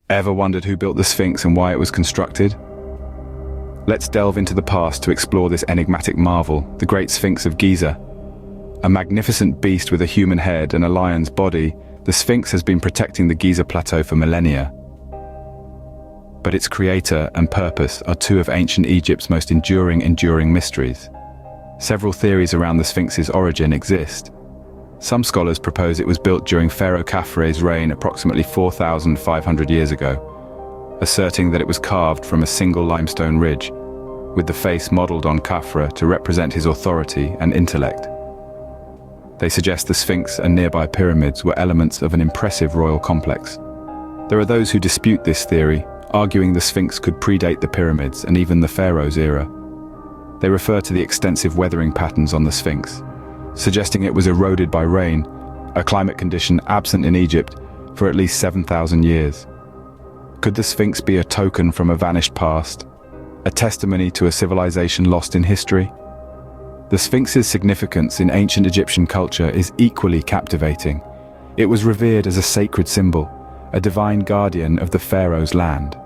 Ever wondered who built the Sphinx and why it was constructed? Let's delve into the past to explore this enigmatic marvel, the Great Sphinx of Giza. A magnificent beast with a human head and a lion's body, the Sphinx has been protecting the Giza plateau for millennia. But its creator and purpose are two of ancient Egypt's most enduring mysteries. Several theories around the Sphinx's origin exist. Some scholars propose it was built during Pharaoh Khafre's reign approximately 4,500 years ago, asserting that it was carved from a single limestone ridge, with the face modeled on Khafre to represent his authority and intellect. They suggest the Sphinx and nearby pyramids were elements of an impressive royal complex. There are those who dispute this theory, arguing the Sphinx could predate the pyramids and even the pharaoh's era. They refer to the extensive weathering patterns on the Sphinx, suggesting it was eroded by rain, a climate condition absent in Egypt for at least 7,000 years. Could the Sphinx be a token from a vanished past, a testimony to a civilization lost in history? The Sphinx's significance in ancient Egyptian culture is equally captivating. It was revered as a sacred symbol, a divine guardian of the pharaoh's land.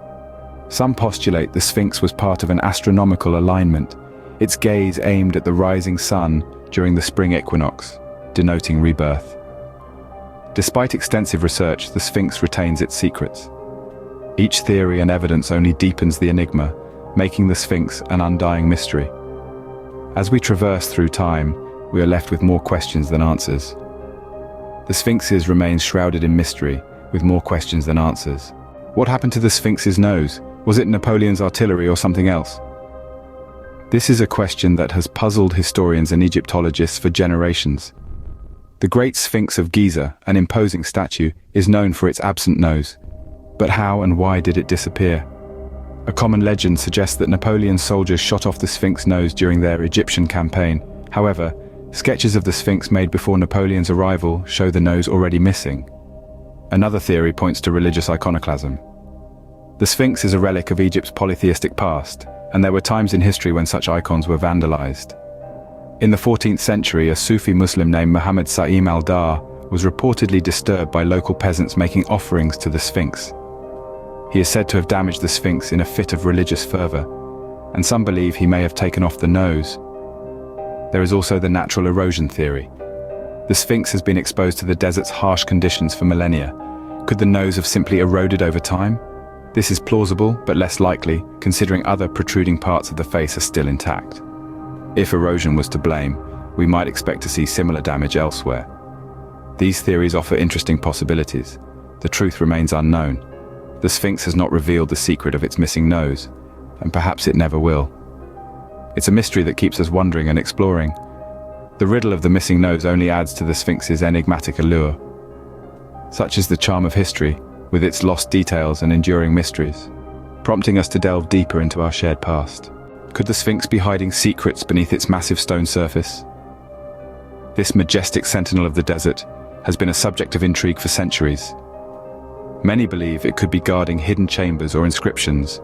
Some postulate the Sphinx was part of an astronomical alignment, its gaze aimed at the rising sun during the spring equinox, denoting rebirth. Despite extensive research, the Sphinx retains its secrets. Each theory and evidence only deepens the enigma, making the Sphinx an undying mystery. As we traverse through time, we are left with more questions than answers. The Sphinx's remains shrouded in mystery, with more questions than answers. What happened to the Sphinx's nose? Was it Napoleon's artillery or something else? This is a question that has puzzled historians and Egyptologists for generations. The Great Sphinx of Giza, an imposing statue, is known for its absent nose. But how and why did it disappear? A common legend suggests that Napoleon's soldiers shot off the Sphinx nose during their Egyptian campaign. However, sketches of the Sphinx made before Napoleon's arrival show the nose already missing. Another theory points to religious iconoclasm. The Sphinx is a relic of Egypt's polytheistic past, and there were times in history when such icons were vandalized. In the 14th century, a Sufi Muslim named Muhammad Sa'im al-Dar was reportedly disturbed by local peasants making offerings to the Sphinx. He is said to have damaged the Sphinx in a fit of religious fervor, and some believe he may have taken off the nose. There is also the natural erosion theory. The Sphinx has been exposed to the desert's harsh conditions for millennia. Could the nose have simply eroded over time? This is plausible, but less likely, considering other protruding parts of the face are still intact. If erosion was to blame, we might expect to see similar damage elsewhere. These theories offer interesting possibilities. The truth remains unknown. The Sphinx has not revealed the secret of its missing nose, and perhaps it never will. It's a mystery that keeps us wondering and exploring. The riddle of the missing nose only adds to the Sphinx's enigmatic allure. Such is the charm of history, with its lost details and enduring mysteries, prompting us to delve deeper into our shared past. Could the Sphinx be hiding secrets beneath its massive stone surface? This majestic sentinel of the desert has been a subject of intrigue for centuries. Many believe it could be guarding hidden chambers or inscriptions,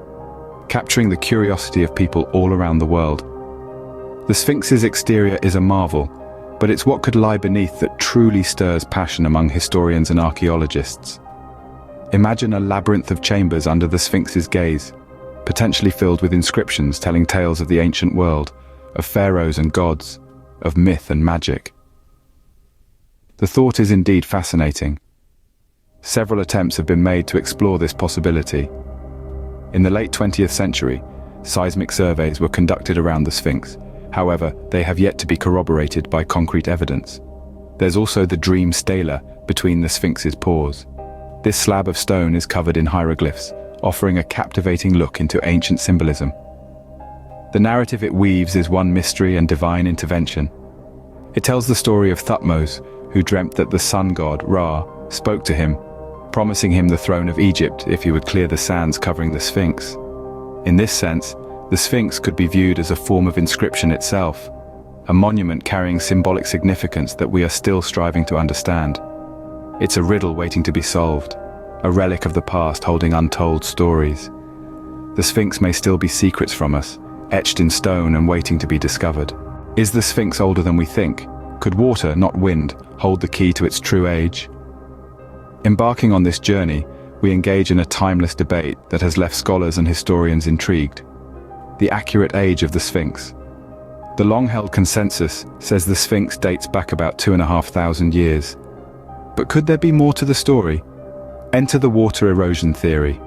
capturing the curiosity of people all around the world. The Sphinx's exterior is a marvel, but it's what could lie beneath that truly stirs passion among historians and archaeologists. Imagine a labyrinth of chambers under the Sphinx's gaze, potentially filled with inscriptions telling tales of the ancient world, of pharaohs and gods, of myth and magic. The thought is indeed fascinating. Several attempts have been made to explore this possibility. In the late 20th century, seismic surveys were conducted around the Sphinx. However, they have yet to be corroborated by concrete evidence. There's also the dream stela between the Sphinx's paws. This slab of stone is covered in hieroglyphs, offering a captivating look into ancient symbolism. The narrative it weaves is one mystery and divine intervention. It tells the story of Thutmose, who dreamt that the sun god, Ra, spoke to him, promising him the throne of Egypt if he would clear the sands covering the Sphinx. In this sense, the Sphinx could be viewed as a form of inscription itself, a monument carrying symbolic significance that we are still striving to understand. It's a riddle waiting to be solved, a relic of the past holding untold stories. The Sphinx may still be secrets from us, etched in stone and waiting to be discovered. Is the Sphinx older than we think? Could water, not wind, hold the key to its true age? Embarking on this journey, we engage in a timeless debate that has left scholars and historians intrigued. The accurate age of the Sphinx. The long-held consensus says the Sphinx dates back about 2,500 years. But could there be more to the story? Enter the water erosion theory.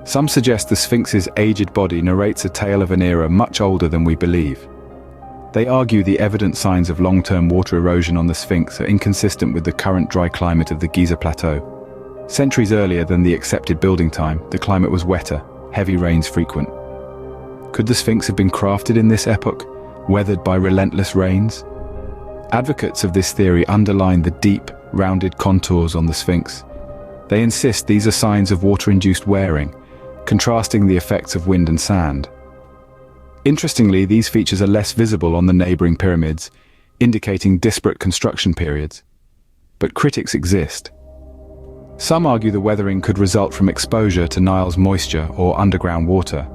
Some suggest the Sphinx's aged body narrates a tale of an era much older than we believe. They argue the evident signs of long-term water erosion on the Sphinx are inconsistent with the current dry climate of the Giza Plateau. Centuries earlier than the accepted building time, the climate was wetter, heavy rains frequent. Could the Sphinx have been crafted in this epoch, weathered by relentless rains? Advocates of this theory underline the deep, rounded contours on the Sphinx. They insist these are signs of water-induced wearing, contrasting the effects of wind and sand. Interestingly, these features are less visible on the neighboring pyramids, indicating disparate construction periods. But critics exist. Some argue the weathering could result from exposure to Nile's moisture or underground water.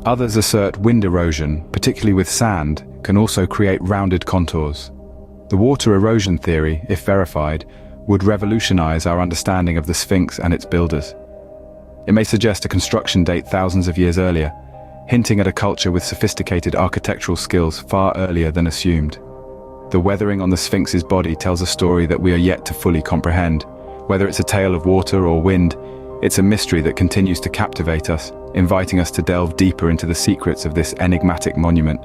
Others assert wind erosion, particularly with sand, can also create rounded contours. The water erosion theory, if verified, would revolutionize our understanding of the Sphinx and its builders. It may suggest a construction date thousands of years earlier, hinting at a culture with sophisticated architectural skills far earlier than assumed. The weathering on the Sphinx's body tells a story that we are yet to fully comprehend. Whether it's a tale of water or wind, it's a mystery that continues to captivate us, inviting us to delve deeper into the secrets of this enigmatic monument.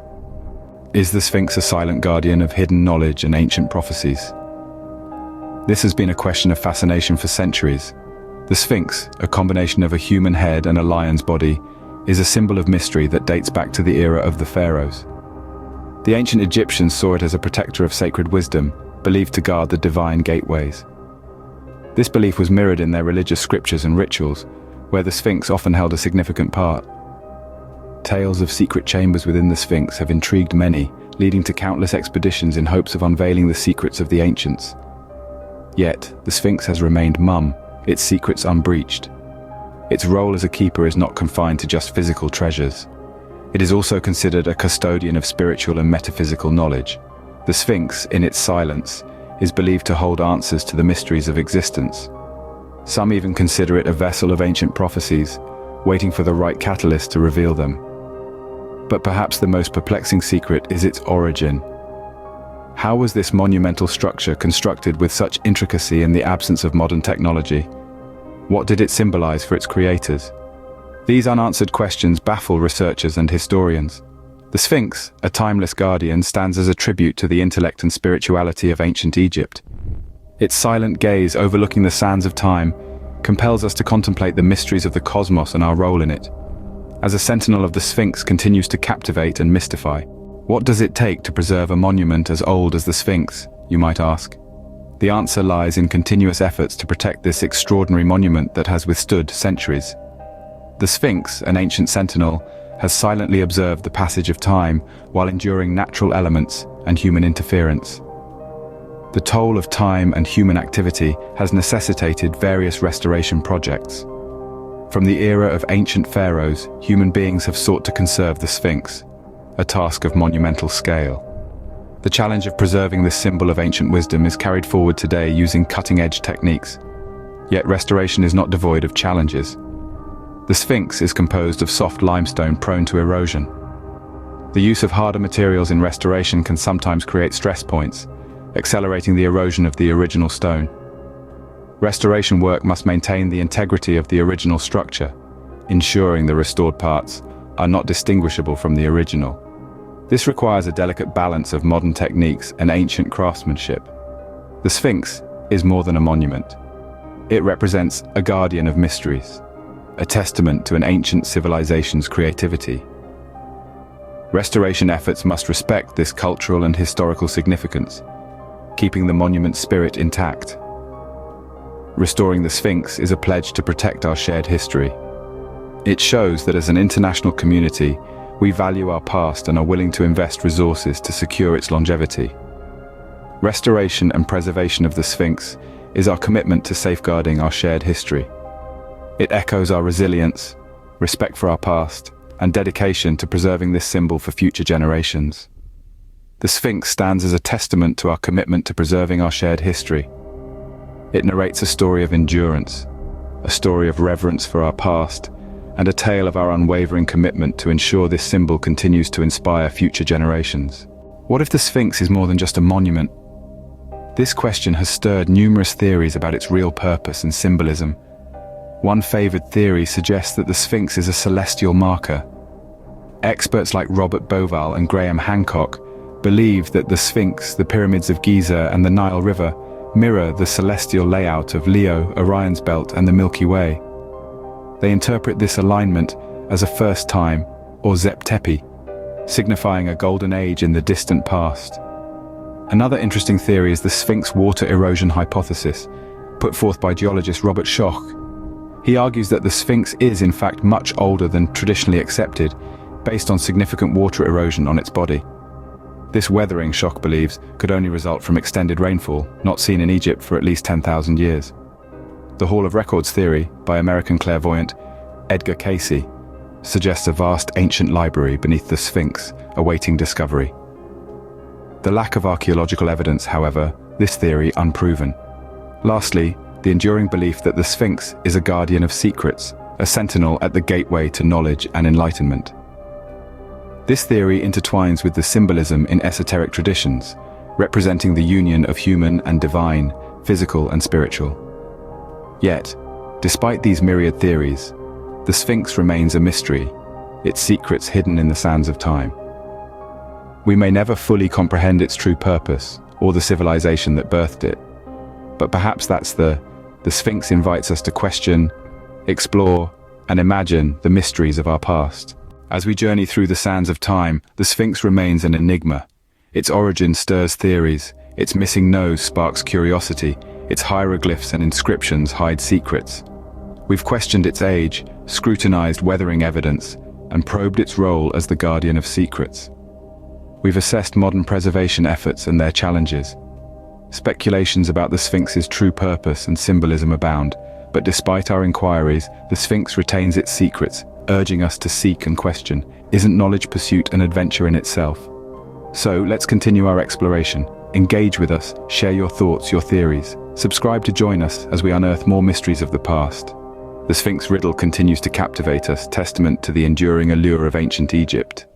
Is the Sphinx a silent guardian of hidden knowledge and ancient prophecies? This has been a question of fascination for centuries. The Sphinx, a combination of a human head and a lion's body, is a symbol of mystery that dates back to the era of the pharaohs. The ancient Egyptians saw it as a protector of sacred wisdom, believed to guard the divine gateways. This belief was mirrored in their religious scriptures and rituals, where the Sphinx often held a significant part. Tales of secret chambers within the Sphinx have intrigued many, leading to countless expeditions in hopes of unveiling the secrets of the ancients. Yet, the Sphinx has remained mum, its secrets unbreached. Its role as a keeper is not confined to just physical treasures. It is also considered a custodian of spiritual and metaphysical knowledge. The Sphinx, in its silence, is believed to hold answers to the mysteries of existence. Some even consider it a vessel of ancient prophecies, waiting for the right catalyst to reveal them. But perhaps the most perplexing secret is its origin. How was this monumental structure constructed with such intricacy in the absence of modern technology? What did it symbolize for its creators? These unanswered questions baffle researchers and historians. The Sphinx, a timeless guardian, stands as a tribute to the intellect and spirituality of ancient Egypt. Its silent gaze overlooking the sands of time compels us to contemplate the mysteries of the cosmos and our role in it. As a sentinel of the Sphinx continues to captivate and mystify. What does it take to preserve a monument as old as the Sphinx, you might ask? The answer lies in continuous efforts to protect this extraordinary monument that has withstood centuries. The Sphinx, an ancient sentinel, has silently observed the passage of time while enduring natural elements and human interference. The toll of time and human activity has necessitated various restoration projects. From the era of ancient pharaohs, human beings have sought to conserve the Sphinx, a task of monumental scale. The challenge of preserving this symbol of ancient wisdom is carried forward today using cutting-edge techniques. Yet restoration is not devoid of challenges. The Sphinx is composed of soft limestone prone to erosion. The use of harder materials in restoration can sometimes create stress points, accelerating the erosion of the original stone. Restoration work must maintain the integrity of the original structure, ensuring the restored parts are not distinguishable from the original. This requires a delicate balance of modern techniques and ancient craftsmanship. The Sphinx is more than a monument. It represents a guardian of mysteries, a testament to an ancient civilization's creativity. Restoration efforts must respect this cultural and historical significance, keeping the monument's spirit intact. Restoring the Sphinx is a pledge to protect our shared history. It shows that as an international community, we value our past and are willing to invest resources to secure its longevity. Restoration and preservation of the Sphinx is our commitment to safeguarding our shared history. It echoes our resilience, respect for our past, and dedication to preserving this symbol for future generations. The Sphinx stands as a testament to our commitment to preserving our shared history. It narrates a story of endurance, a story of reverence for our past, and a tale of our unwavering commitment to ensure this symbol continues to inspire future generations. What if the Sphinx is more than just a monument? This question has stirred numerous theories about its real purpose and symbolism. One favored theory suggests that the Sphinx is a celestial marker. Experts like Robert Bauval and Graham Hancock believe that the Sphinx, the pyramids of Giza, and the Nile River mirror the celestial layout of Leo, Orion's belt, and the Milky Way. They interpret this alignment as a first time, or Zep-Tepi, signifying a golden age in the distant past. Another interesting theory is the Sphinx water erosion hypothesis, put forth by geologist Robert Schoch. He argues that the Sphinx is in fact much older than traditionally accepted, based on significant water erosion on its body. This weathering, Schoch believes, could only result from extended rainfall, not seen in Egypt for at least 10,000 years. The Hall of Records theory, by American clairvoyant Edgar Cayce, suggests a vast ancient library beneath the Sphinx, awaiting discovery. The lack of archaeological evidence, however, this theory unproven. Lastly, the enduring belief that the Sphinx is a guardian of secrets, a sentinel at the gateway to knowledge and enlightenment. This theory intertwines with the symbolism in esoteric traditions, representing the union of human and divine, physical and spiritual. Yet, despite these myriad theories, the Sphinx remains a mystery, its secrets hidden in the sands of time. We may never fully comprehend its true purpose, or the civilization that birthed it. But perhaps that's the Sphinx invites us to question, explore, and imagine the mysteries of our past. As we journey through the sands of time, the Sphinx remains an enigma. Its origin stirs theories, its missing nose sparks curiosity, its hieroglyphs and inscriptions hide secrets. We've questioned its age, scrutinized weathering evidence, and probed its role as the guardian of secrets. We've assessed modern preservation efforts and their challenges. Speculations about the Sphinx's true purpose and symbolism abound, but despite our inquiries, the Sphinx retains its secrets, urging us to seek and question. Isn't knowledge pursuit an adventure in itself? So let's continue our exploration. Engage with us, share your thoughts, your theories. Subscribe to join us as we unearth more mysteries of the past. The Sphinx riddle continues to captivate us, testament to the enduring allure of ancient Egypt.